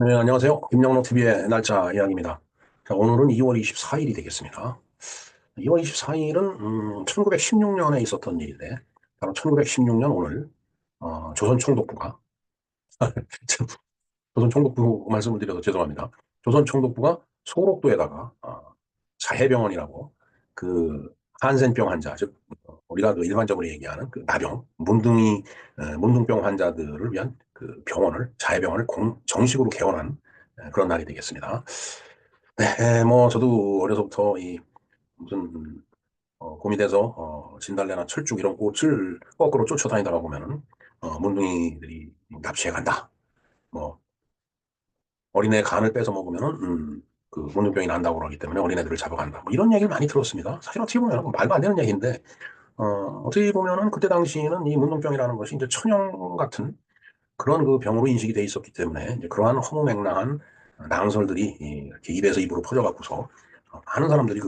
네, 안녕하세요. 김영록 TV의 날짜 이야기입니다. 자, 오늘은 2월 24일이 되겠습니다. 2월 24일은 1916년에 있었던 일인데, 바로 1916년 오늘 조선총독부가 조선총독부 말씀을 드려서 죄송합니다. 조선총독부가 소록도에다가 자해병원이라고 그 한센병 환자, 즉 우리가 그 일반적으로 얘기하는 그 나병, 문둥병 환자들을 위한 그 병원을 자해병원을 정식으로 개원한 그런 날이 되겠습니다. 네, 뭐 저도 어려서부터 이 무슨 곰이 돼서 진달래나 철쭉 이런 꽃을 거꾸로 쫓아다니다가 보면은 문둥이들이 납치해 간다. 뭐 어린애 간을 뺏어 먹으면은 그 문둥병이 난다고 그러기 때문에 어린애들을 잡아간다. 뭐 이런 얘기를 많이 들었습니다. 사실 어떻게 보면 말도 안 되는 얘기인데 어떻게 보면은 그때 당시에는 이 문둥병이라는 것이 이제 천연 같은 그런 그 병으로 인식이 돼 있었기 때문에 이제 그러한 허무맹랑한 낭설들이 이렇게 입에서 입으로 퍼져갖고서 많은 사람들이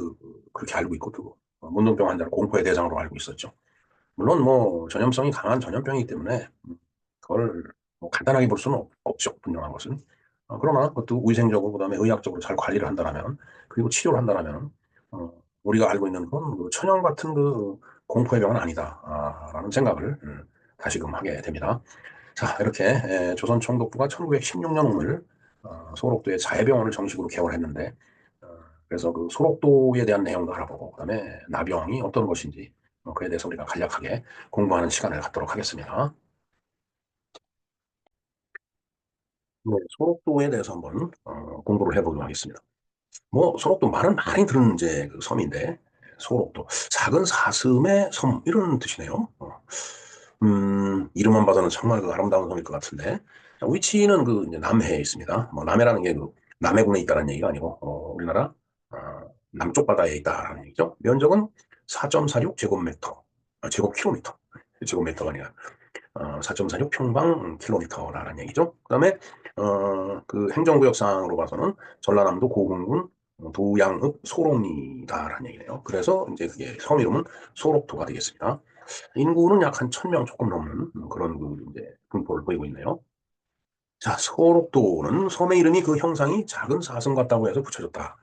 그렇게 알고 있고 또 문둥병 환자를 공포의 대상으로 알고 있었죠. 물론 뭐 전염성이 강한 전염병이기 때문에 그걸 뭐 간단하게 볼 수는 없죠. 분명한 것은. 그러나 그것도 위생적으로 그다음에 의학적으로 잘 관리를 한다라면 그리고 치료를 한다라면 우리가 알고 있는 그런 그 천연 같은 그 공포의 병은 아니다라는 생각을 다시금 하게 됩니다. 자, 이렇게 조선 총독부가 1916년 오늘 소록도에 자해병원을 정식으로 개원했는데 어, 그래서 그 소록도에 대한 내용도 알아보고 그다음에 나병이 어떤 것인지 그에 대해서 우리가 간략하게 공부하는 시간을 갖도록 하겠습니다. 네, 소록도에 대해서 한번 공부를 해보도록 하겠습니다. 뭐 소록도 말은 많이 들은 이제 그 섬인데 소록도 작은 사슴의 섬 이런 뜻이네요. 이름만 봐서는 정말 그 아름다운 섬일 것 같은데 자, 위치는 그 이제 남해에 있습니다. 뭐 남해라는 게 그 남해군에 있다는 얘기가 아니고 우리나라 남쪽 바다에 있다라는 얘기죠. 면적은 4.46 제곱미터, 제곱킬로미터, 제곱미터가 아니라 4.46 평방 킬로미터라는 얘기죠. 그다음에 그 행정구역상으로 봐서는 전라남도 고흥군 도양읍 소록리다라는 얘기네요. 그래서 이제 그게 섬 이름은 소록도가 되겠습니다. 인구는 약 한 1000명 조금 넘는 그런 그 이제 분포를 보이고 있네요. 자, 소록도는 섬의 이름이 그 형상이 작은 사슴 같다고 해서 붙여졌다.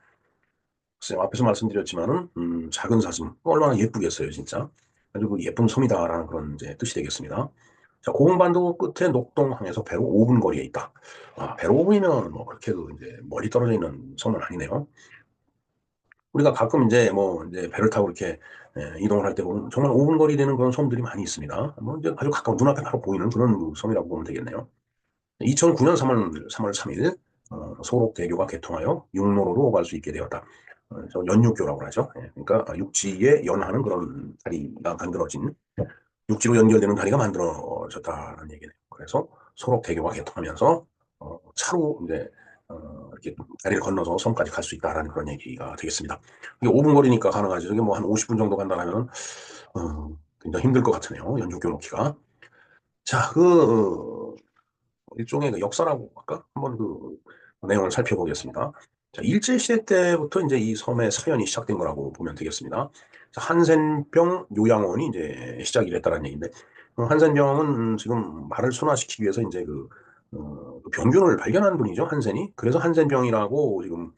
글쎄요, 앞에서 말씀드렸지만은 작은 사슴 얼마나 예쁘겠어요, 진짜. 아주 그 예쁜 섬이다라는 그런 이제 뜻이 되겠습니다. 자, 고흥반도 끝에 녹동항에서 배로 5분 거리에 있다. 배로 5분이면 뭐 그렇게 그 이제 멀리 떨어져 있는 섬은 아니네요. 우리가 가끔 이제 뭐 이제 배를 타고 이렇게 이동을 할 때 보면 정말 5분 거리 되는 그런 섬들이 많이 있습니다. 뭐 이제 아주 가까운 눈앞에 바로 보이는 그런 그 섬이라고 보면 되겠네요. 2009년 3월 3일 소록대교가 개통하여 육로로로 오갈 수 있게 되었다. 저 연육교라고 하죠. 그러니까 육지에 연하는 그런 다리가 만들어진 육지로 연결되는 다리가 만들어졌다는 얘기네요. 그래서 소록대교가 개통하면서 차로 이제 이렇게 다리를 건너서 섬까지 갈 수 있다라는 그런 얘기가 되겠습니다. 이게 5분 거리니까 가능하죠. 이게 뭐 한 50분 정도 간다면 굉장히 힘들 것 같으네요. 연육교 놓기가. 자, 일종의 그 역사라고 할까? 한번 그 내용을 살펴보겠습니다. 자, 일제시대 때부터 이제 이 섬의 사연이 시작된 거라고 보면 되겠습니다. 자, 한센병 요양원이 이제 시작이 됐다는 얘기인데, 한센병은 지금 말을 순화시키기 위해서 이제 그 병균을 발견한 분이죠, 한센이. 그래서 한센병이라고 지금,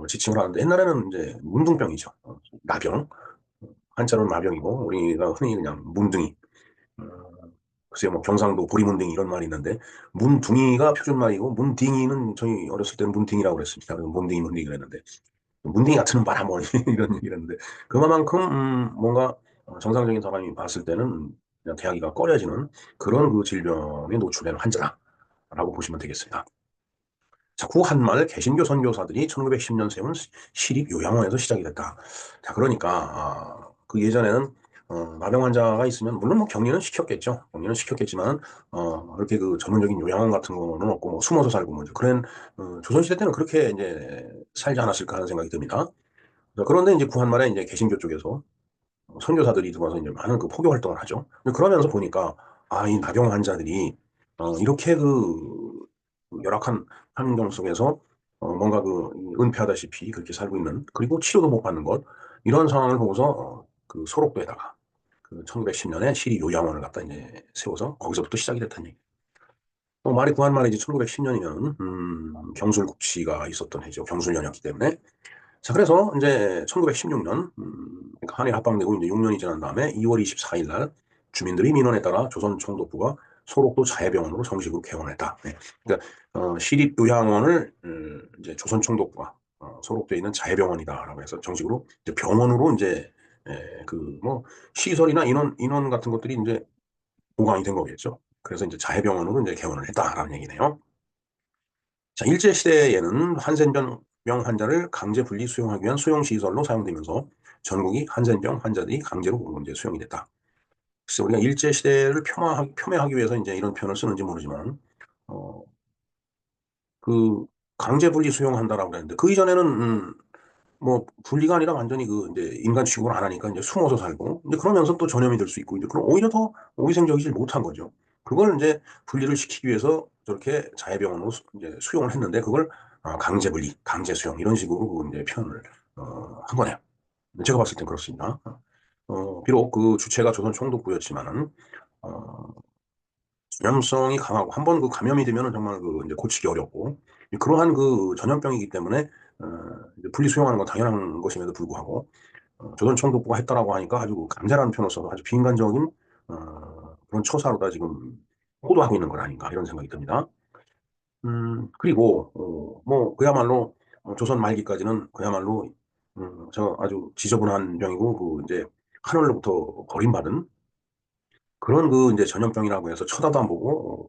지칭을 하는데, 옛날에는 이제 문둥병이죠. 나병. 한자로는 마병이고, 우리가 흔히 그냥 문둥이. 어, 글쎄요, 뭐 경상도 보리문딩 이런 말이 있는데 문둥이가 표준말이고 문딩이는 저희 어렸을 때는 문딩이라고 그랬습니다. 그래서 문딩이 문딩이 그랬는데 문딩이 같은 바라 뭐 이런 얘기를 했는데 그만큼 뭔가 정상적인 사람이 봤을 때는 그냥 대하기가 꺼려지는 그런 그 질병에 노출되는 환자라고 보시면 되겠습니다. 자, 구한말 개신교 선교사들이 1910년 세운 시립 요양원에서 시작이 됐다. 자, 그러니까 그 예전에는 마병 환자가 있으면 물론 뭐 격리는 시켰겠죠. 격리는 시켰겠지만 이렇게 그 전문적인 요양원 같은 거는 없고 뭐 숨어서 살고 뭐 이제 그런 조선시대 때는 그렇게 이제 살지 않았을까 하는 생각이 듭니다. 자, 그런데 이제 구한말에 이제 개신교 쪽에서 선교사들이 들어와서 이제 많은 그 포교 활동을 하죠. 그러면서 보니까 이 마병 환자들이 이렇게 그 열악한 환경 속에서 뭔가 그 은폐하다시피 그렇게 살고 있는 그리고 치료도 못 받는 것 이런 상황을 보고서 그 소록도에다가 그 1910년에 시리 요양원을 갖다 이제 세워서 거기서부터 시작이 됐다는 얘기. 말이 구한 말이지 1910년이면 경술국시가 있었던 해죠. 경술년이었기 때문에. 자, 그래서 이제 1916년 그러니까 한일 합방되고 이제 6년이 지난 다음에 2월 24일 날 주민들이 민원에 따라 조선총독부가 소록도 자해병원으로 정식으로 개원했다. 네. 그러니까 시립요양원을 이제 조선총독부가 소록되어 있는 자해병원이다라고 해서 정식으로 이제 병원으로 이제 그 뭐 시설이나 인원 같은 것들이 이제 보강이 된 거겠죠. 그래서 이제 자해병원으로 이제 개원을 했다라는 얘기네요. 자, 일제시대에는 한센병 환자를 강제 분리 수용하기 위한 수용시설로 사용되면서 전국이 한센병 환자들이 강제로 이제 수용이 됐다. 그래서 우리가 일제시대를 폄하하기 위해서 이제 이런 표현을 쓰는지 모르지만, 어, 그 강제 분리 수용한다라고 그랬는데, 그 이전에는, 뭐, 분리가 아니라 완전히 그 이제 인간 취급을 안 하니까 이제 숨어서 살고, 이제 그러면서 또 전염이 될 수 있고, 이제 그럼 오히려 더 위생적이지 못한 거죠. 그걸 이제 분리를 시키기 위해서 저렇게 자해병원으로 이제 수용을 했는데, 그걸 강제 분리, 강제 수용, 이런 식으로 그 이제 표현을, 한 거네요. 제가 봤을 땐 그렇습니다. 비록 그 주체가 조선 총독부였지만은, 어, 전염성이 강하고 한 번 그 감염이 되면은 정말 그 이제 고치기 어렵고 그러한 그 전염병이기 때문에 어, 이제 분리 수용하는 건 당연한 것임에도 불구하고 조선 총독부가 했다라고 하니까 아주 감사라는 표현을 써서 아주 비인간적인 그런 처사로다 지금 호도하고 있는 건 아닌가 이런 생각이 듭니다. 그리고 뭐 그야말로 조선 말기까지는 그야말로 저 아주 지저분한 병이고 그 이제 하늘로부터 버림받은 그런 그 이제 전염병이라고 해서 쳐다도 안 보고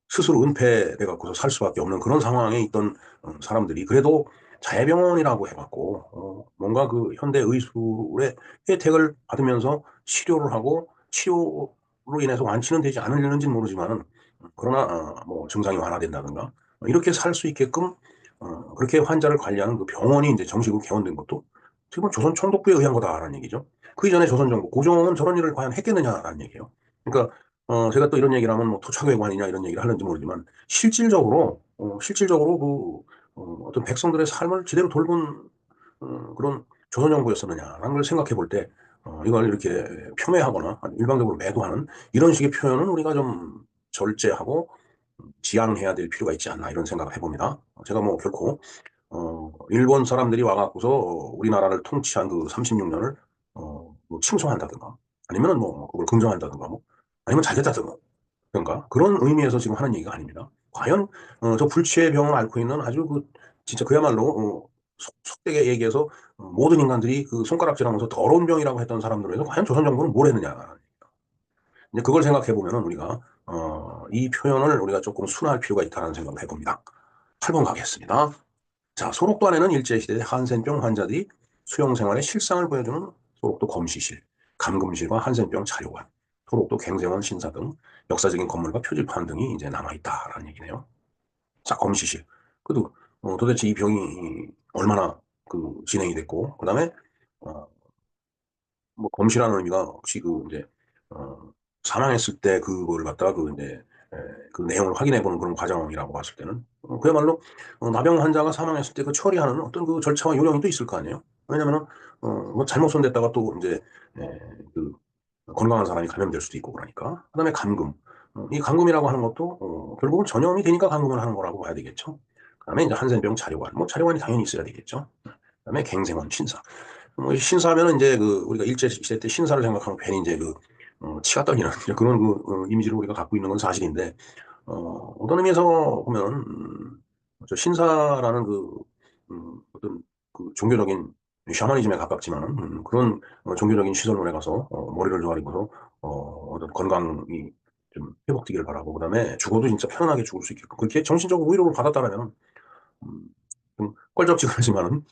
스스로 은폐돼 갖고서 살 수밖에 없는 그런 상황에 있던 사람들이 그래도 자해병원이라고 해갖고 뭔가 그 현대 의술의 혜택을 받으면서 치료를 하고 치료로 인해서 완치는 되지 않으려는지는 모르지만은 그러나 뭐 증상이 완화된다든가 이렇게 살 수 있게끔 그렇게 환자를 관리하는 그 병원이 이제 정식으로 개원된 것도 지금 조선 총독부에 의한 거다라는 얘기죠. 그 이전에 조선 정부 고종은 저런 일을 과연 했겠느냐라는 얘기예요. 그러니까 제가 또 이런 얘기를 하면 뭐 토착외관이냐 이런 얘기를 하는지 모르지만 실질적으로 어떤 백성들의 삶을 제대로 돌본 그런 조선 정부였었느냐라는 걸 생각해 볼 때 이걸 이렇게 폄훼하거나 일방적으로 매도하는 이런 식의 표현은 우리가 좀 절제하고 지양해야 될 필요가 있지 않나 이런 생각을 해봅니다. 제가 뭐 결코 일본 사람들이 와갖고서 우리나라를 통치한 그 36년을 뭐 칭송한다든가 아니면은 뭐 그걸 긍정한다든가 뭐 아니면 잘 됐다든가 그런가 그런 의미에서 지금 하는 얘기가 아닙니다. 과연 저 불치의 병을 앓고 있는 아주 그 진짜 그야말로 속되게 얘기해서 모든 인간들이 그 손가락질하면서 더러운 병이라고 했던 사람들에서 과연 조선 정부는 뭘 했느냐 이제 그걸 생각해 보면은 우리가 이 표현을 우리가 조금 순화할 필요가 있다는 생각을 해봅니다. 8번 가겠습니다. 자, 소록도 안에는 일제시대 한센병 환자들이 수용 생활의 실상을 보여주는 소록도 검시실, 감금실과 한센병 자료관, 소록도 갱생원 신사 등 역사적인 건물과 표지판 등이 이제 남아있다라는 얘기네요. 자, 검시실. 그래도 도대체 이 병이 얼마나 그 진행이 됐고, 그 다음에 뭐 검시라는 의미가 혹시 그 이제 어, 사망했을 때 그걸 갖다가 그 이제 그 내용을 확인해 보는 그런 과정이라고 봤을 때는 그야말로 나병 환자가 사망했을 때 그 처리하는 어떤 그 절차와 요령이 또 있을 거 아니에요. 왜냐면은 뭐 잘못 손댔다가 또 이제 그 건강한 사람이 감염될 수도 있고 그러니까. 그다음에 감금. 이 감금이라고 하는 것도 결국은 전염이 되니까 감금을 하는 거라고 봐야 되겠죠. 그다음에 이제 한센병 자료관. 뭐 자료관이 당연히 있어야 되겠죠. 그다음에 갱생원 신사. 뭐 신사면은 이제 그 우리가 일제 시대 때 신사를 생각하면 괜히 이제 그 치가 떨리는 그런 그 이미지를 우리가 갖고 있는 건 사실인데 어떤 의미에서 보면 저 신사라는 그 어떤 그 종교적인 샤머니즘에 가깝지만 그런 종교적인 시설론에 가서 머리를 조아리고서 어떤 건강이 좀 회복되기를 바라고 그다음에 죽어도 진짜 편안하게 죽을 수 있게끔 그렇게 정신적으로 위로를 받았다라면 음, 좀 껄쩍지근하지만은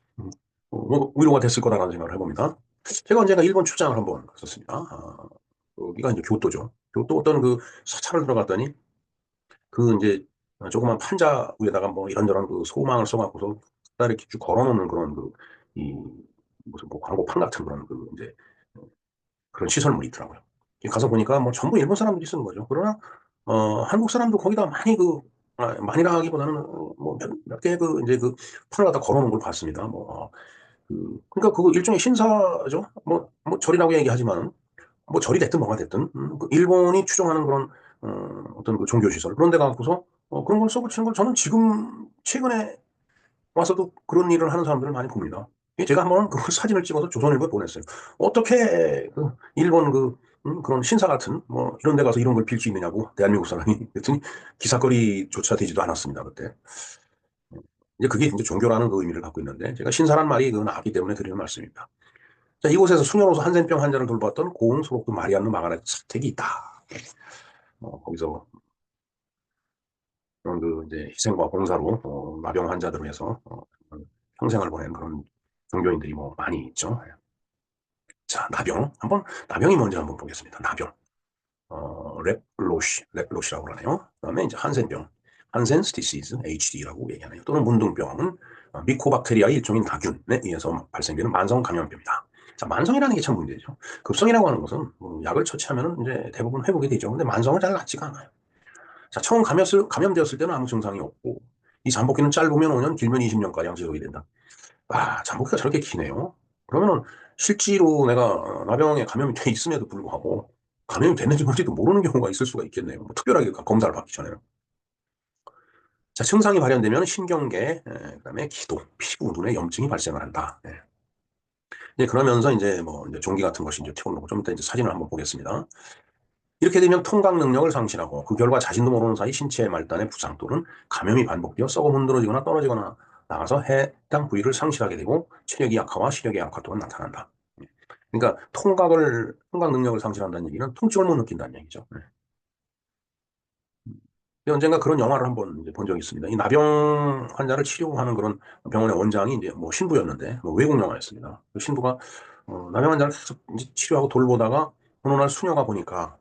뭐 위로가 됐을 거라는 생각을 해봅니다. 제가 언젠가 일본 출장을 한번 갔었습니다. 여기가 이제 교토죠. 교토 어떤 그 사찰을 들어갔더니 그 이제 조그만 판자 위에다가 뭐 이런저런 그 소망을 써갖고서 이렇게 쭉 걸어놓는 그런 그 이 무슨 뭐 광고판 같은 그런 그 이제 그런 시설물이 있더라고요. 가서 보니까 뭐 전부 일본 사람들이 쓰는 거죠. 그러나 한국 사람도 거기다 많이 그 많이라기보다는 몇 개 그 이제 그 판을 갖다 걸어놓은 걸 봤습니다. 뭐 그러니까 그거 일종의 신사죠. 뭐 절이라고 얘기하지만 뭐 절이 됐든 뭐가 됐든 그 일본이 추종하는 그런 어떤 그 종교시설 그런 데 가고서 그런 걸 써붙이는 걸 저는 지금 최근에 와서도 그런 일을 하는 사람들을 많이 봅니다. 제가 한번 그 사진을 찍어서 조선일보에 보냈어요. 어떻게 그 일본 그런 신사 같은 뭐 이런 데 가서 이런 걸 빌 수 있느냐고 대한민국 사람이 그랬더니 기사거리조차 되지도 않았습니다 그때. 이제 그게 이제 종교라는 그 의미를 갖고 있는데 제가 신사란 말이 그 나왔기 때문에 드리는 말씀입니다. 자, 이곳에서 수녀로서 한센병 환자를 돌봤던 고흥 소록도 마리안느 마가렛 사택이 있다. 거기서 그런 그 이제 희생과 봉사로 마병 환자들을 위해서 평생을 보낸 그런 종교인들이 뭐 많이 있죠. 자, 나병 한번 나병이 뭔지 한번 보겠습니다. 나병 랩로시라고 그러네요. 그다음에 이제 한센병 한센스 디시즈 HD라고 얘기하네요. 또는 문둥병은 미코박테리아의 일종인 다균에 의해서 발생되는 만성 감염병이다. 자, 만성이라는 게 참 문제죠. 급성이라고 하는 것은 약을 처치하면 이제 대부분 회복이 되죠. 근데 만성은 잘 낫지가 않아요. 자, 처음 감염되었을 때는 아무 증상이 없고, 이 잠복기는 짧으면 5년, 길면 20년가량 지속이 된다. 아, 잠복기가 저렇게 기네요. 그러면은 실제로 내가 나병에 감염이 돼 있음에도 불구하고 감염이 됐는지 뭔지도 모르는 경우가 있을 수가 있겠네요. 뭐 특별하게 검사를 받기 전에는. 자, 증상이 발현되면 신경계, 그다음에 기도, 피부, 눈에 염증이 발생을 한다. 예. 이제 그러면서 이제 뭐 이제 종기 같은 것이 이제 튀어나오고 좀 이따 이제 사진을 한번 보겠습니다. 이렇게 되면 통각 능력을 상실하고 그 결과 자신도 모르는 사이 신체 말단의 부상 또는 감염이 반복되어 썩어 문드러지거나 떨어지거나 나가서 해당 부위를 상실하게 되고 체력이 약화와 시력의 약화 또한 나타난다. 그러니까 통각 능력을 상실한다는 얘기는 통증을 못 느낀다는 얘기죠. 언젠가 그런 영화를 한번 이제 본 적이 있습니다. 이 나병 환자를 치료하는 그런 병원의 원장이 이제 뭐 신부였는데 뭐 외국 영화였습니다. 그 신부가 나병 환자를 계속 이제 치료하고 돌보다가 어느 날 수녀가 보니까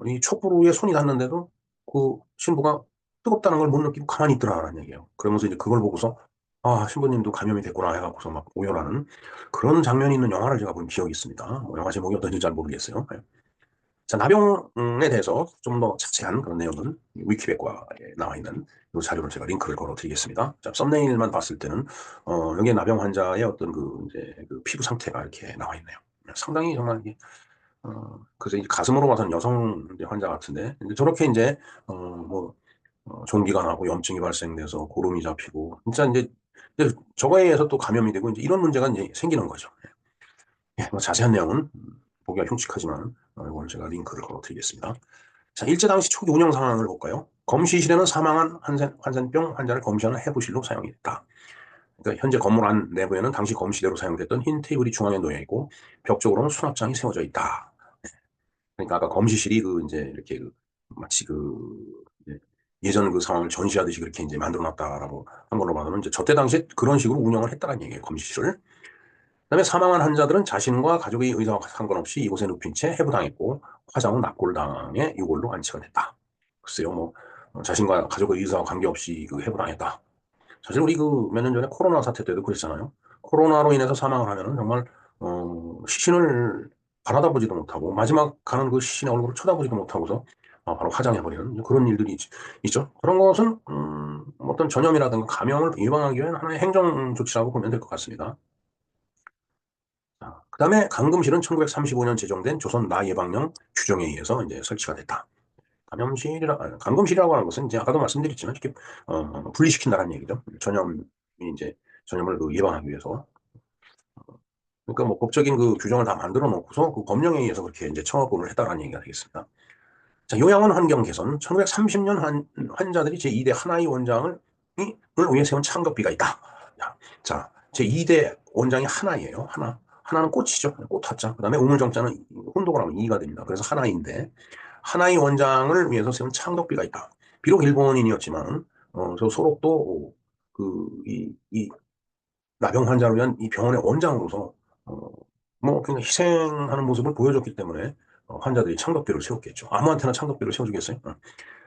이 촛불 위에 손이 닿는데도 그 신부가 뜨겁다는 걸 못 느끼고 가만히 있더라라는 얘기예요. 그러면서 이제 그걸 보고서 아, 신부님도 감염이 됐구나 해갖고서 막 오열하는 그런 장면이 있는 영화를 제가 본 기억이 있습니다. 뭐 영화 제목이 어떤지 잘 모르겠어요. 네. 자, 나병에 대해서 좀 더 자세한 그런 내용은 위키백과에 나와 있는 이 자료를 제가 링크를 걸어 드리겠습니다. 자, 썸네일만 봤을 때는, 여기에 나병 환자의 어떤 이제 그 피부 상태가 이렇게 나와 있네요. 상당히 정말 이게, 그래서 이제 가슴으로 봐서는 여성 이제 환자 같은데, 이제 저렇게 이제, 뭐, 종기가 나고 염증이 발생돼서 고름이 잡히고, 진짜 이제 저거에 의해서 또 감염이 되고, 이제 이런 문제가 이제 생기는 거죠. 예, 뭐 자세한 내용은 보기가 흉측하지만, 이걸 제가 링크를 걸어 드리겠습니다. 자, 일제 당시 초기 운영 상황을 볼까요? 검시실에는 사망한 한센병 환자를 검시하는 해부실로 사용이 됐다. 그러니까 현재 건물 안 내부에는 당시 검시대로 사용됐던 흰 테이블이 중앙에 놓여 있고 벽 쪽으로는 수납장이 세워져 있다. 그러니까 아까 검시실이 이제 이렇게 마치 이제 예전 그 상황을 전시하듯이 그렇게 이제 만들어 놨다라고 한 걸로 봐서는 이제 저때 당시에 그런 식으로 운영을 했다는 얘기예요, 검시실을. 그다음에 사망한 환자들은 자신과 가족의 의사와 상관없이 이곳에 눕힌 채 해부당했고 화상은 납골당해 이걸로 안치가 됐다. 글쎄요, 뭐 자신과 가족의 의사와 관계없이 해부당했다. 사실 우리 몇 년 전에 코로나 사태 때도 그랬잖아요. 코로나로 인해서 사망을 하면은 정말 시신을 바라다보지도 못하고 마지막 가는 그 시신의 얼굴을 쳐다보지도 못하고서 바로 화장해버리는 그런 일들이 있죠. 그런 것은 어떤 전염이라든가 감염을 예방하기 위한 하나의 행정 조치라고 보면 될 것 같습니다. 그 다음에 감금실은 1935년 제정된 조선 나예방령 규정에 의해서 이제 설치가 됐다. 감금실이라고 하는 것은 이제 아까도 말씀드렸지만 이렇게 분리시킨다는 얘기죠. 이제 전염을 예방하기 위해서. 그러니까 뭐 법적인 규정을 다 만들어 놓고서 그 법령에 의해서 그렇게 이제 청업을 했다는 얘기가 되겠습니다. 자, 요양원 환경 개선. 1930년 환자들이 제2대 하나의 원장을 위해 세운 창덕비가 있다. 자, 제2대 원장이 하나예요. 하나. 하나는 꽃이죠. 꽃 하자. 그 다음에 우물정자는 혼독을 하면 이가 됩니다. 그래서 하나인데, 하나의 원장을 위해서 세운 창덕비가 있다. 비록 일본인이었지만, 저 소록도 이 나병 환자를 위한 이 병원의 원장으로서, 어, 뭐, 그냥 희생하는 모습을 보여줬기 때문에, 환자들이 창덕비를 세웠겠죠. 아무한테나 창덕비를 세워주겠어요?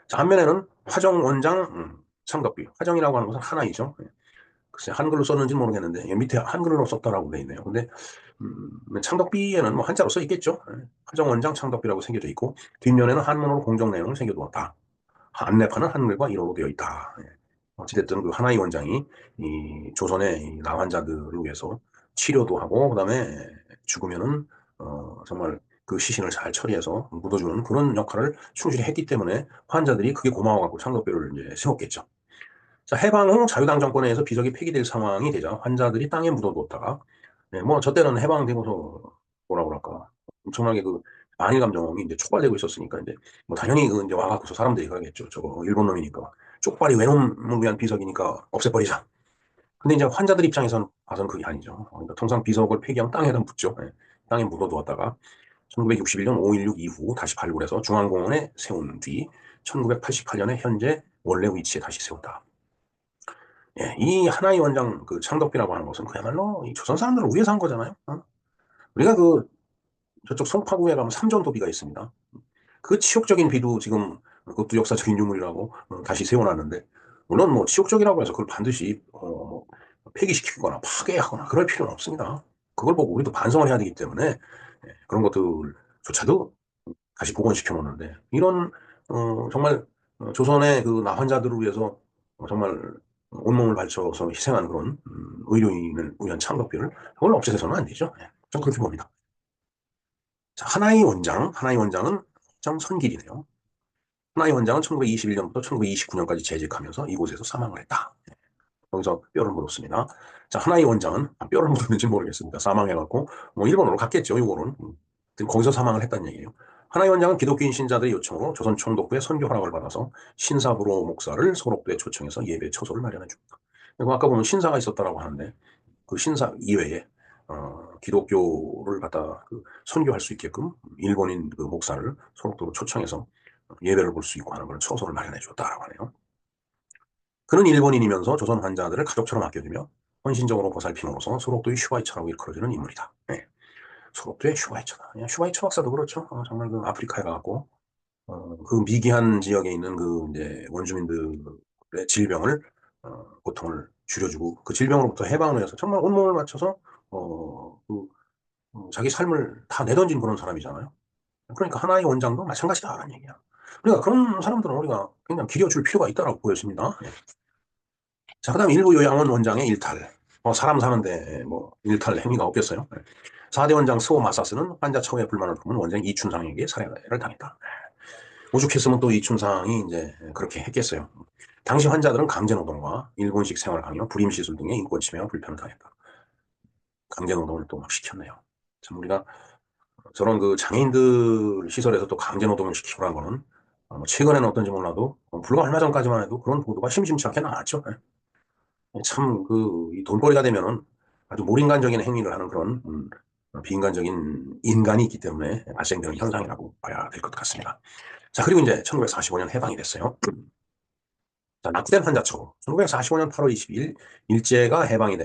자, 한면에는 화정 원장, 창덕비. 화정이라고 하는 것은 하나이죠. 글쎄, 한글로 썼는지는 모르겠는데, 밑에 한글로 썼다라고 돼 있네요. 근데, 창덕비에는 뭐 한자로 써 있겠죠. 화정 원장 창덕비라고 새겨져 있고, 뒷면에는 한문으로 공정 내용을 새겨두었다. 안내판은 한글과 일어로 되어 있다. 어찌됐든 하나의 원장이 이 조선의 이 나환자들을 위해서 치료도 하고, 그다음에 죽으면은, 정말 그 시신을 잘 처리해서 묻어주는 그런 역할을 충실히 했기 때문에 환자들이 그게 고마워갖고 창덕뼈를 이제 세웠겠죠. 자, 해방 후 자유당 정권에 의해서 비석이 폐기될 상황이 되자 환자들이 땅에 묻어두었다가, 네, 뭐, 저 때는 해방되고서, 뭐라 그럴까, 엄청나게 그, 반일 감정이 이제 촉발되고 있었으니까, 이제, 뭐, 당연히 그, 이제 와갖고서 사람들이 그러겠죠. 저거, 일본 놈이니까. 쪽발이 외놈을 위한 비석이니까 없애버리자. 근데 이제 환자들 입장에서는 봐서는 그게 아니죠. 그러니까 통상 비석을 폐기하면 땅에다 묻죠. 네. 땅에 묻어두었다가, 1961년 5.16 이후 다시 발굴해서 중앙공원에 세운 뒤, 1988년에 현재 원래 위치에 다시 세웠다. 예, 이 하나의 원장 그 창덕비라고 하는 것은 그야말로 이 조선 사람들을 위해서 한 거잖아요. 어? 우리가 그 저쪽 송파구에 가면 삼전도비가 있습니다. 그 치욕적인 비도 지금 그것도 역사적인 유물이라고 다시 세워놨는데 물론 뭐 치욕적이라고 해서 그걸 반드시 뭐 폐기시키거나 파괴하거나 그럴 필요는 없습니다. 그걸 보고 우리도 반성을 해야 되기 때문에 그런 것들조차도 다시 복원시켜 놓는데 이런 정말 조선의 그 나환자들을 위해서 정말 온몸을 바쳐서 희생한 그런 의료인을 위한 창덕비를 그걸 없애서는 안 되죠. 예, 전 그렇게 봅니다. 자, 하나의 원장은 정선길이네요. 하나의 원장은 1921년부터 1929년까지 재직하면서 이곳에서 사망을 했다. 여기서 뼈를 묻었습니다. 자, 하나의 원장은 뼈를 묻었는지 모르겠습니다. 사망해갖고 뭐 일본으로 갔겠죠. 이거는 거기서 사망을 했다는 얘기예요. 하나의 원장은 기독교인 신자들의 요청으로 조선 총독부의 선교 허락을 받아서 신사부로 목사를 소록도에 초청해서 예배 처소를 마련해 줍니다. 그리고 아까 보면 신사가 있었다라고 하는데 그 신사 이외에 기독교를 갖다 그 선교할 수 있게끔 일본인 그 목사를 소록도로 초청해서 예배를 볼 수 있고 하는 그런 처소를 마련해 줬다라고 하네요. 그는 일본인이면서 조선 환자들을 가족처럼 아껴주며 헌신적으로 보살핌으로써 소록도의 슈바이처라고 일컬어지는 인물이다. 네. 소록도의 슈바이처다. 슈바이처 박사도 그렇죠. 정말 그 아프리카에 가고 그 미개한 지역에 있는 그 이제 원주민들의 질병을 고통을 줄여주고 그 질병으로부터 해방을 해서 정말 온몸을 바쳐서 자기 삶을 다 내던진 그런 사람이잖아요. 그러니까 하나의 원장도 마찬가지다라는 얘기야. 그러니까 그런 사람들은 우리가 그냥 기려줄 필요가 있다고 보여집니다. 네. 자, 그다음 일부 요양원 원장의 일탈. 사람 사는데 뭐 일탈 행위가 없겠어요. 4대 원장 스오 마사스는 환자 처우에 불만을 품은 원장 이춘상에게 살해를 당했다. 오죽했으면 또 이춘상이 이제 그렇게 했겠어요. 당시 환자들은 강제노동과 일본식 생활강요, 불임시술 등의 인권 침해와 불편을 당했다. 강제노동을 또 막 시켰네요. 참 우리가 저런 그 장애인들 시설에서 또 강제노동을 시키고란 거는 뭐 최근에는 어떤지 몰라도 불과 얼마 전까지만 해도 그런 보도가 심심치 않게 나왔죠. 참, 이 돈벌이가 되면은 아주 몰인간적인 행위를 하는 그런, 비인간적인 인간이 있기 때문에 발생되는 현상이라고 봐야 될 것 같습니다. 자, 그리고 이제 1945년 해방이 됐어요. 자, 낙후된 환자 처우. 1945년 8월 22일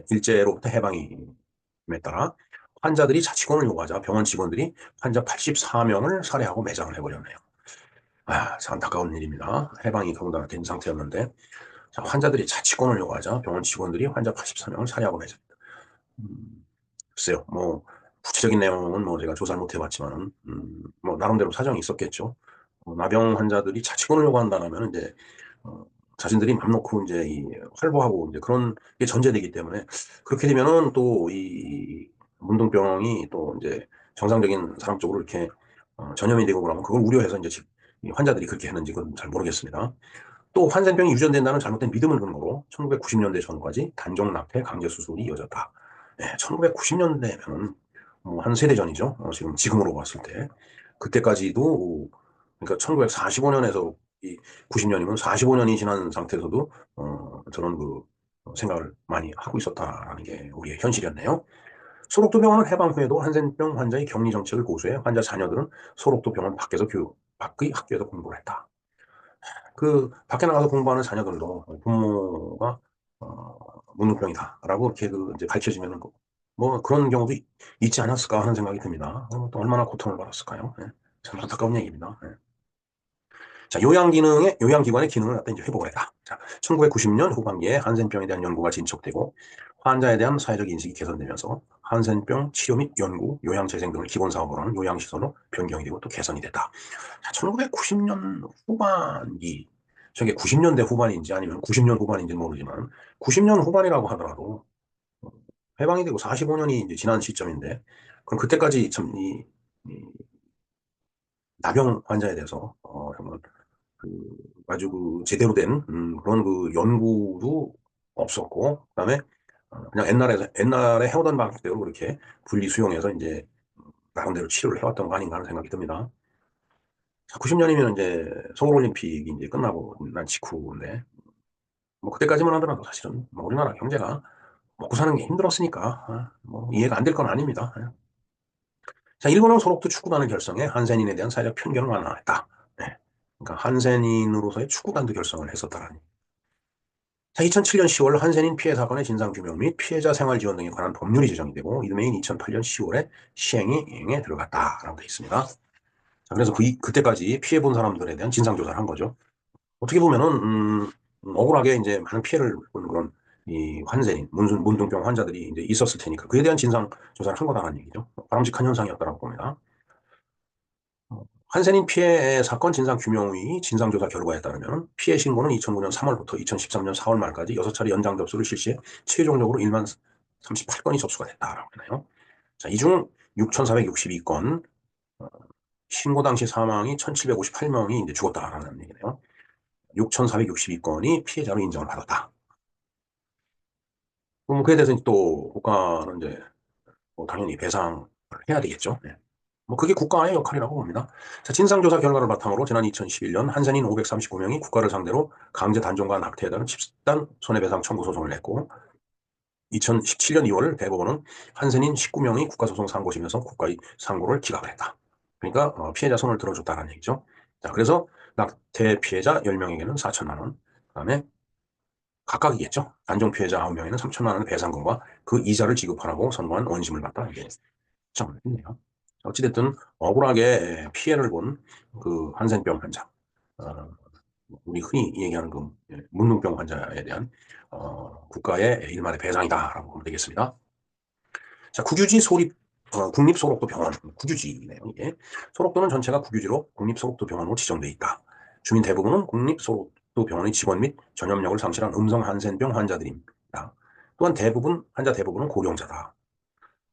일제로부터 해방임에 따라 환자들이 자치권을 요구하자 병원 직원들이 환자 84명을 살해하고 매장을 해버렸네요. 참 안타까운 일입니다. 해방이 더군다나 된 상태였는데, 자, 환자들이 자치권을 요구하자 병원 직원들이 환자 84명을 살해하고 매장했다. 글쎄요, 뭐, 구체적인 내용은 뭐 제가 조사를 못 해봤지만은, 뭐, 나름대로 사정이 있었겠죠. 나병 환자들이 자치권을 요구한다면 이제, 자신들이 맘 놓고 이제 활보하고 이제 그런 게 전제되기 때문에, 그렇게 되면은 또 문둥병이 또 이제 정상적인 사람 쪽으로 이렇게 전염이 되고 그러면 그걸 우려해서 이제 이 환자들이 그렇게 했는지 그건 잘 모르겠습니다. 또 환생병이 유전된다는 잘못된 믿음을 근거로 1990년대 전까지 단종 납태 강제 수술이 이어졌다. 네, 1990년대면은 뭐한 세대 전이죠. 지금으로 봤을 때 그때까지도 그러니까 1945년에서 이 90년이면 45년이 지난 상태에서도 저런 그 생각을 많이 하고 있었다라는 게 우리의 현실이었네요. 소록도 병원은 해방 후에도 한센병 환자의 격리 정책을 고수해 환자 자녀들은 소록도 병원 밖의 학교에서 공부를 했다. 그 밖에 나가서 공부하는 자녀들도 부모가 문둥병이다라고 이렇게 이제 밝혀지면은 뭐 그런 경우도 있지 않았을까 하는 생각이 듭니다. 또 얼마나 고통을 받았을까요? 예. 참 안타까운 얘기입니다. 예. 자, 요양기관의 기능을 갖다 이제 회복을 했다. 자, 1990년 후반기에 한센병에 대한 연구가 진척되고 환자에 대한 사회적 인식이 개선되면서 한센병 치료 및 연구, 요양재생 등을 기본 사업으로 하는 요양시설로 변경이 되고 또 개선이 됐다. 자, 1990년 후반기, 저게 90년대 후반인지 아니면 90년 후반인지는 모르지만 90년 후반이라고 하더라도 해방이 되고 45년이 이제 지난 시점인데 그럼 그때까지 참 나병 환자에 대해서 정말 그 아주 그 제대로 된 그런 그 연구도 없었고, 그다음에 그냥 옛날에 해오던 방식대로 그렇게 분리수용해서 이제 나름대로 치료를 해왔던 거 아닌가 하는 생각이 듭니다. 90년이면 이제 서울올림픽이 이제 끝나고 난 직후인데, 뭐 그때까지만 하더라도 사실은 뭐 우리나라 경제가 먹고 사는 게 힘들었으니까 뭐 이해가 안 될 건 아닙니다. 예. 자, 일본은 소록도 축구단을 결성해 한센인에 대한 사회적 편견을 완화했다. 네. 그러니까 한센인으로서의 축구단도 결성을 했었다라니. 자, 2007년 10월 한센인 피해 사건의 진상규명 및 피해자 생활 지원 등에 관한 법률이 제정이 되고 이듬해인 2008년 10월에 시행에 들어갔다라고 되어 있습니다. 자, 그래서 그때까지 피해 본 사람들에 대한 진상조사를 한 거죠. 어떻게 보면은 억울하게 이제 많은 피해를 본 그런 이 환센인 문둥병 환자들이 이제 있었을 테니까 그에 대한 진상 조사를 한 거다라는 얘기죠. 바람직한 현상이었다고 봅니다. 한센인 피해 사건 진상규명위 진상조사 결과에 따르면 피해 신고는 2009년 3월부터 2013년 4월 말까지 6차례 연장 접수를 실시해 최종적으로 1만 38건이 접수가 됐다라고 하네요. 자, 이 중 6,462건 신고 당시 사망이 1,758명이 이제 죽었다라는 얘기네요. 6,462건이 피해자로 인정을 받았다. 그럼 그에 대해서 또 국가는 이제 뭐 당연히 배상을 해야 되겠죠. 네. 뭐 그게 국가의 역할이라고 봅니다. 자, 진상조사 결과를 바탕으로 지난 2011년 한센인 539명이 국가를 상대로 강제 단종과 낙태에 따른 집단 손해배상 청구 소송을 냈고 2017년 2월 대법원은 한센인 19명이 국가소송 상고심에서 국가의 상고를 기각을 했다. 그러니까 피해자 손을 들어줬다는 얘기죠. 자, 그래서 낙태 피해자 10명에게는 4천만 원, 그다음에 각각이겠죠. 단종 피해자 9명에는 3천만 원의 배상금과 그 이자를 지급하라고 선고한 원심을 받다. 이게 참 있네요. 어찌됐든 억울하게 피해를 본 그 한센병 환자, 어, 우리 흔히 얘기하는 그 문둥병 환자에 대한 국가의 일말의 배상이다라고 보면 되겠습니다. 자, 국유지 소립 국립소록도 병원, 국유지네요. 이게 소록도는 전체가 국유지로 국립소록도 병원으로 지정돼 있다. 주민 대부분은 국립소록도 병원의 직원 및 전염력을 상실한 음성 한센병 환자들입니다. 또한 환자 대부분은 고령자다.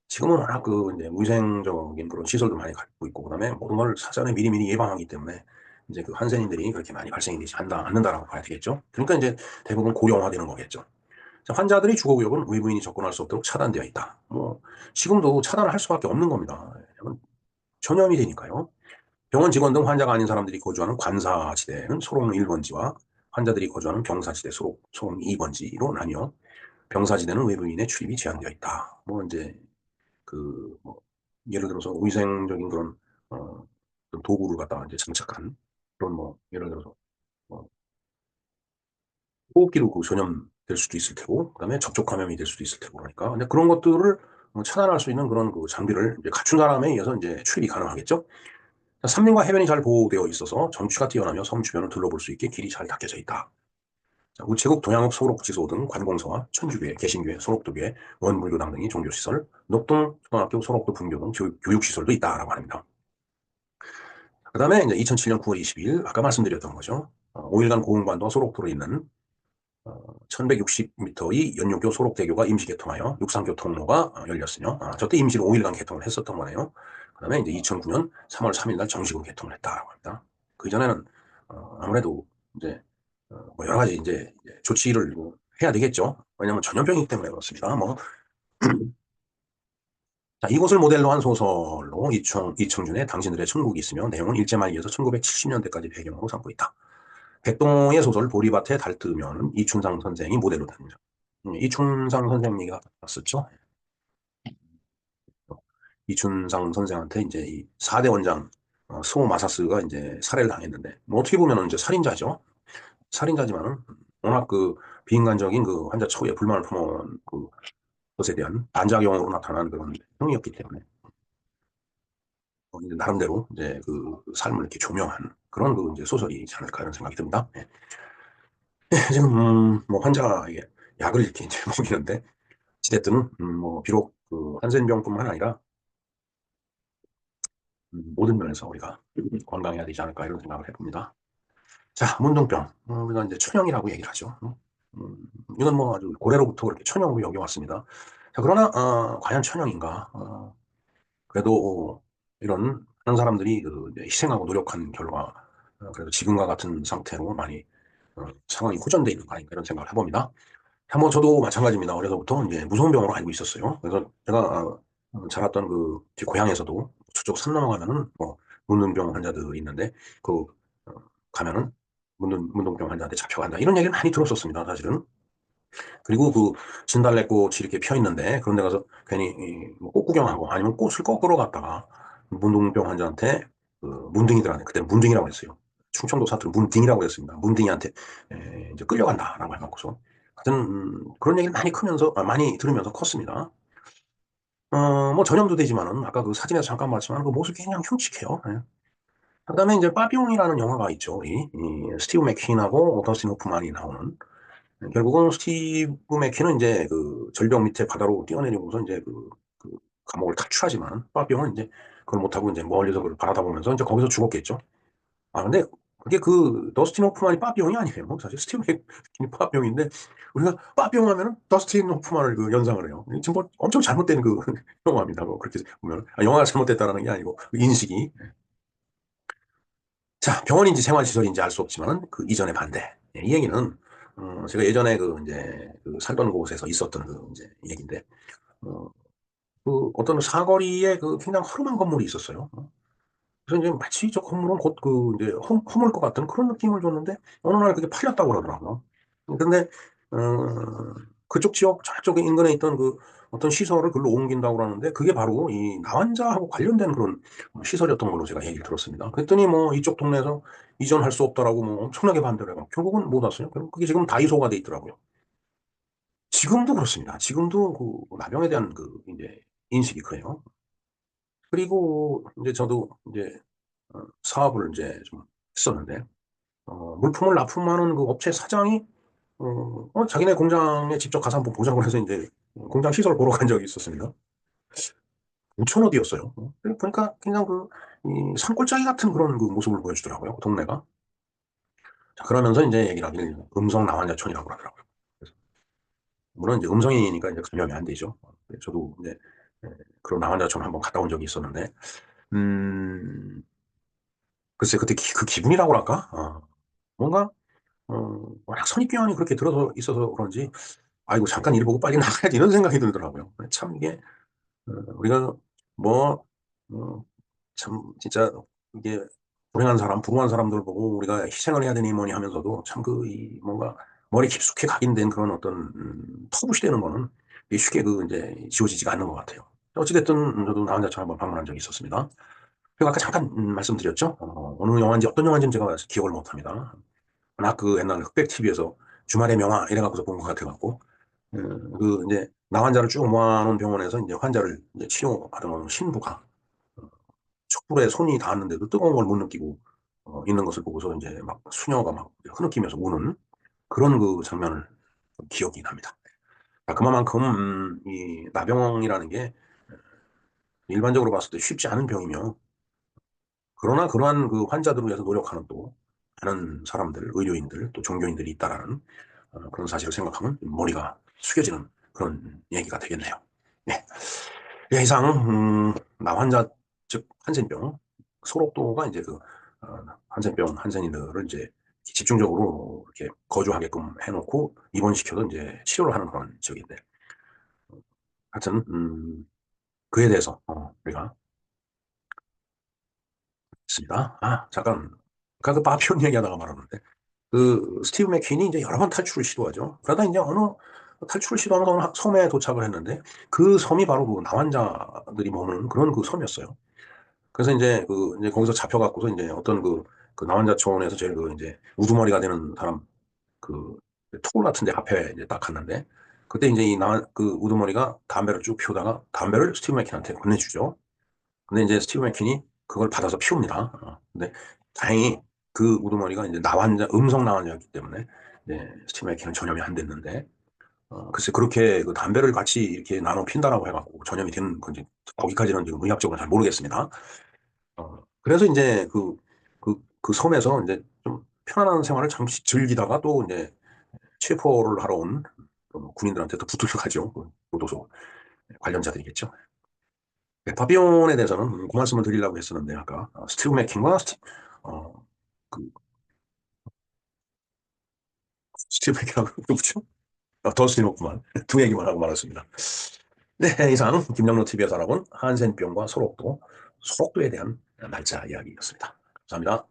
지금은 워낙 그 이제 위생적인 그런 시설도 많이 갖고 있고 그다음에 모든 걸 사전에 미리미리 예방하기 때문에 이제 그 한센인들이 그렇게 많이 발생이 되지 않는다라고 봐야 되겠죠. 그러니까 이제 대부분 고령화되는 거겠죠. 자, 환자들이 주거 구역은 외부인이 접근할 수 없도록 차단되어 있다. 뭐 지금도 차단을 할 수밖에 없는 겁니다. 전염이 되니까요. 병원 직원 등 환자가 아닌 사람들이 거주하는 관사지대는 소록 1번지와 환자들이 거주하는 병사지대 소록 2번지로 나뉘어 병사지대는 외부인의 출입이 제한되어 있다. 뭐 이제 뭐 예를 들어서 위생적인 그런 도구를 갖다가 이제 장착한 그런 뭐 예를 들어서 뭐 호흡기로 그 전염될 수도 있을 테고 그다음에 접촉 감염이 될 수도 있을 테고 그러니까 근데 그런 것들을 차단할 수 있는 그런 그 장비를 이제 갖춘 사람에 의해서 이제 출입이 가능하겠죠. 산림과 해변이 잘 보호되어 있어서 정취가 뛰어나며 섬 주변을 둘러볼 수 있게 길이 잘 닦여져 있다. 자, 우체국 동양읍 소록지소 등 관공서와 천주교회, 개신교회, 소록도교회, 원불교당 등이 종교시설, 녹동 초등학교, 소록도 분교 등 교육시설도 있다라고 합니다. 그 다음에 이제 2007년 9월 22일 아까 말씀드렸던 거죠. 5일간 고흥반도와 소록도로 있는 1160m의 연료교 소록대교가 임시 개통하여 육상교통로가 열렸으며 저때 임시로 5일간 개통을 했었던 거네요. 그 다음에 이제 2009년 3월 3일 날 정식으로 개통을 했다라고 합니다. 그 전에는 아무래도 이제 뭐 여러 가지 이제 조치를 해야 되겠죠. 왜냐하면 전염병이기 때문에 그렇습니다. 뭐 자, 이곳을 모델로 한 소설로 이청준의 당신들의 천국이 있으며 내용은 일제말기에서 1970년대까지 배경으로 삼고 있다. 백동의 소설 보리밭에 달뜨면 이춘상 선생이 모델로 됩니다. 이춘상 선생 얘기가 나왔었죠. 이춘상 선생한테 이제 이 4대 원장 스오 마사스가 이제 살해를 당했는데 뭐 어떻게 보면 이제 살인자죠. 살인자지만은 워낙 그 비인간적인 그 환자 처우에 불만을 품어온 그 것에 대한 반작용으로 나타난 그런 형이었기 때문에 이제 나름대로 이제 그 삶을 이렇게 조명한 그런 그 이제 소설이지 않을까 이런 생각이 듭니다. 예. 지금 뭐 환자에게 약을 이렇게 이제 먹이는데 어찌됐든 뭐 비록 그 한센병뿐만 아니라 모든 면에서 우리가 건강해야 되지 않을까 이런 생각을 해봅니다. 자, 문둥병 우리가 이제 천형이라고 얘기를 하죠. 이건 뭐 아주 고래로부터 그렇게 천형으로 여겨왔습니다. 자, 그러나 과연 천형인가? 그래도 이런 많은 사람들이 이제 희생하고 노력한 결과, 그래도 지금과 같은 상태로 많이 상황이 호전돼 있는 거 아닌가 이런 생각을 해봅니다. 뭐 저도 마찬가지입니다. 어려서부터 이제 무서운 병으로 알고 있었어요. 그래서 제가 자랐던 제 고향에서도 저쪽 산 넘어가면은 뭐 문둥병 환자들이 있는데 그 어, 가면은 문둥병 환자한테 잡혀간다 이런 얘기를 많이 들었었습니다. 사실은. 그리고 진달래꽃이 이렇게 펴 있는데 그런 데 가서 괜히 뭐꽃 구경하고 아니면 꽃을 거꾸로 갔다가 문둥병 환자한테 문둥이들한테 그때는 문둥이라고 했어요. 충청도 사투리 문딩이라고 했습니다. 문딩이한테 이제 끌려간다라고 해갖고서 하여튼 그런 얘기를 많이 크면서 많이 들으면서 컸습니다. 뭐 전염도 되지만은 아까 그 사진에서 잠깐 봤지만 그 모습이 그냥 흉측해요. 예. 그다음에 이제 빠비용이라는 영화가 있죠. 이 스티브 맥퀸하고 더스틴 호프만이 나오는 결국은 스티브 맥퀸은 이제 절벽 밑에 바다로 뛰어내리고서 이제 그 감옥을 탈출하지만 빠비용은 이제 그걸 못하고 이제 멀리서 그걸 바라다보면서 이제 거기서 죽었겠죠. 근데 그게 더스틴 호프만이 빠비용이 아니에요. 사실 스티브 맥퀸이 빠비용인데 우리가 빠비용 하면은 더스틴 호프만을 연상을 해요. 지금 뭐 엄청 잘못된 영화입니다. 뭐 그렇게 보면 영화가 잘못됐다라는 게 아니고 그 인식이. 자, 병원인지 생활시설인지 알 수 없지만 그 이전의 반대. 이 얘기는 제가 예전에 이제 살던 곳에서 있었던 이제 얘기인데 어, 어떤 사거리에 굉장히 허름한 건물이 있었어요. 그래서 이제 마치 저 건물은 곧 이제 허물 것 같은 그런 느낌을 줬는데 어느 날 그게 팔렸다고 그러더라고요. 근데 그쪽 지역 저쪽에 인근에 있던 어떤 시설을 글로 옮긴다고 그러는데 그게 바로 이 나환자하고 관련된 그런 시설이었던 걸로 제가 얘기를 들었습니다. 그랬더니 뭐 이쪽 동네에서 이전할 수 없다라고 뭐 엄청나게 반대를 해요. 결국은 못 왔어요. 그럼 그게 지금 다이소가 돼 있더라고요. 지금도 그렇습니다. 지금도 나병에 대한 이제 인식이 그래요. 그리고 이제 저도 이제 사업을 이제 좀 했었는데, 물품을 납품하는 그 업체 사장이, 자기네 공장에 직접 가서 한번 보자고 해서 이제 공장 시설을 보러 간 적이 있었습니다. 5천 어디였어요. 그러니까 그냥 이 산골짜기 같은 그런 모습을 보여주더라고요. 그 동네가. 자, 그러면서 이제 얘기를 하기를 음성 나환자촌이라고 그러더라고요. 그래서 물론 이제 음성이니까 이제 감염이 안 되죠. 저도 이제 예, 그런 나환자촌 한번 갔다 온 적이 있었는데, 음, 글쎄 그때 그 기분이라고 할까? 뭔가 워낙 선입견이 그렇게 들어서 있어서 그런지, 아이고, 잠깐 일 보고 빨리 나가야지, 이런 생각이 들더라고요. 참, 이게, 우리가, 뭐, 어, 참, 진짜, 이게, 불행한 사람, 불우한 사람들 보고 우리가 희생을 해야 되니 뭐니 하면서도 참 뭔가, 머리 깊숙이 각인된 그런 어떤, 터부시 되는 거는 이게 쉽게 이제, 지워지지가 않는 것 같아요. 어찌됐든, 저도 나 혼자 한번 방문한 적이 있었습니다. 그리고 아까 잠깐, 말씀드렸죠? 어느 영화인지, 어떤 영화인지는 제가 기억을 못 합니다. 워낙 옛날 흑백 TV에서 주말의 명화 이래갖고서 본 것 같아갖고, 이제 나환자를 쭉 모아놓은 병원에서 이제 환자를 이제 치료하던 어느 신부가 촛불에 손이 닿았는데도 뜨거운 걸 못 느끼고 있는 것을 보고서 이제 막 수녀가 막 흐느끼면서 우는 그런 장면을 기억이 납니다. 그만큼 이 나병이라는 게 일반적으로 봤을 때 쉽지 않은 병이며 그러나 그러한 환자들을 위해서 노력하는 또 많은 사람들, 의료인들, 또 종교인들이 있다라는 그런 사실을 생각하면 머리가 숙여지는 그런 얘기가 되겠네요. 네. 예, 이상 나 환자 즉 한센병 소록도가 이제 한센병 한센인들을 이제 집중적으로 이렇게 거주하게끔 해놓고 입원시켜서 이제 치료를 하는 그런 지역인데 하여튼 그에 대해서 우리가 있습니다. 잠깐 아까 파피온 얘기하다가 말았는데 스티브 맥퀸이 이제 여러 번 탈출을 시도하죠. 그러다 이제 어느 탈출을 시도하는 섬에 도착을 했는데 그 섬이 바로 나환자들이 머무는 그런 섬이었어요. 그래서 이제 거기서 잡혀갖고서 이제 어떤 나환자촌에서 제일 이제 우두머리가 되는 사람 그 토굴 같은 데 앞에 이제 딱 갔는데 그때 이제 우두머리가 담배를 쭉 피우다가 담배를 스티브 맥퀸한테 건네주죠. 근데 이제 스티브 맥퀸이 그걸 받아서 피웁니다. 근데 다행히 우두머리가 이제 음성 나환자였기 때문에 스티브 맥퀸은 전염이 안 됐는데, 글쎄 그렇게 담배를 같이 이렇게 나눠 핀다라고 해갖고 전염이 되는 건지 거기까지는 지금 의학적으로 잘 모르겠습니다. 그래서 이제 그 섬에서 이제 좀 편안한 생활을 잠시 즐기다가 또 이제 체포를 하러 온 군인들한테 또 붙들려 가죠. 교도소 관련자들이겠죠. 파비온에 대해서는 그 말씀을 드리려고 했었는데, 아까, 스티브 맥킨과 어, 그, 스티브 맥킨하고 누구죠? 더스틴 호프만. 두 얘기만 하고 말았습니다. 네, 이상 김영로 TV에서 알아본 한센병과 소록도에 대한 날짜 이야기였습니다. 감사합니다.